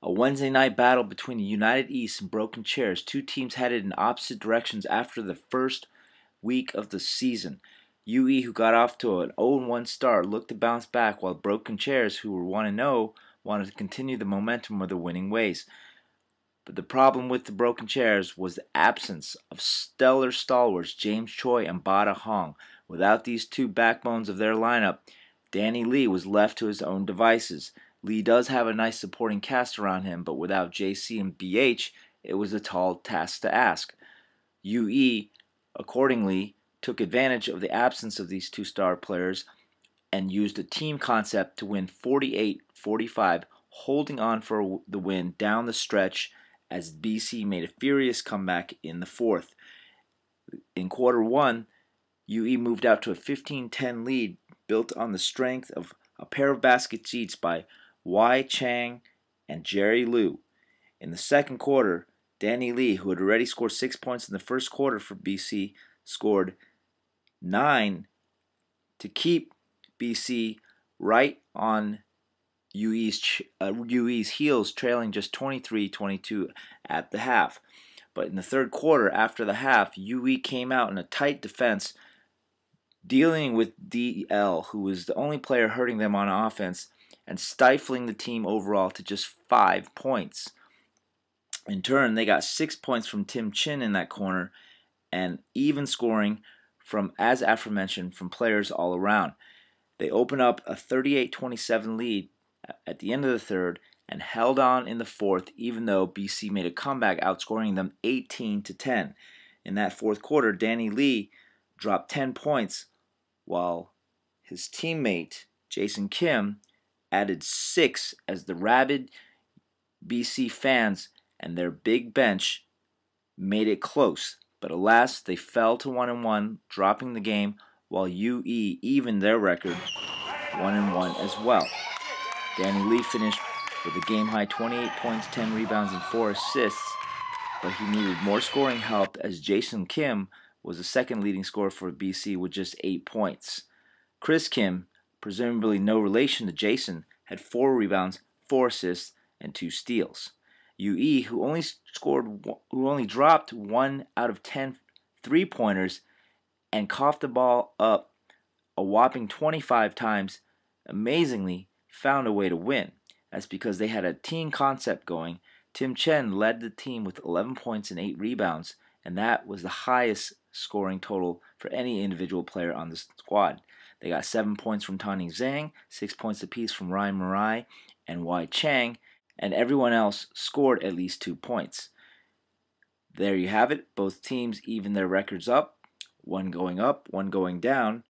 A Wednesday night battle between the United East and Broken Chairs, two teams headed in opposite directions after the first week of the season. UE, who got off to an 0-1 start, looked to bounce back, while Broken Chairs, who were 1-0, wanted to continue the momentum of their winning ways. But the problem with the Broken Chairs was the absence of stellar stalwarts James Choi and Bada Hong. Without these two backbones of their lineup, Danny Lee was left to his own devices. Lee does have a nice supporting cast around him, but without JC and BH, it was a tall task to ask. UE, accordingly, took advantage of the absence of these two star players and used a team concept to win 48-45, holding on for the win down the stretch as BC made a furious comeback in the fourth. In quarter one, UE moved out to a 15-10 lead built on the strength of a pair of baskets each by Wai Chang and Jerry Liu. In the second quarter, Danny Lee, who had already scored 6 points in the first quarter for BC, scored 9 to keep BC right on UE's heels, trailing just 23-22 at the half. But in the third quarter, after the half, UE came out in a tight defense, dealing with DL, who was the only player hurting them on offense, and stifling the team overall to just 5 points. In turn, they got 6 points from Tim Chin in that corner, and even scoring from, as aforementioned, from players all around. They opened up a 38-27 lead at the end of the third and held on in the fourth, even though BC made a comeback, outscoring them 18-10. In that fourth quarter, Danny Lee dropped 10 points, while his teammate Jason Kim added 6 as the rabid BC fans and their big bench made it close. But alas, they fell to 1-1, dropping the game, while UE evened their record 1-1 as well. Danny Lee finished with a game-high 28 points, 10 rebounds, and 4 assists, but he needed more scoring help as Jason Kim was the second leading scorer for BC with just 8 points. Chris Kim, presumably no relation to Jason, had 4 rebounds, 4 assists, and 2 steals. UE, who only dropped 1 out of 10 3-pointers and coughed the ball up a whopping 25 times, amazingly found a way to win. That's because they had a team concept going. Tim Chen led the team with 11 points and 8 rebounds, and that was the highest scoring total for any individual player on the squad. They got 7 points from Tony Zhang, 6 points apiece from Ryan Marai and Wai Chang, and everyone else scored at least 2 points. There you have it. Both teams even their records up, one going up, one going down.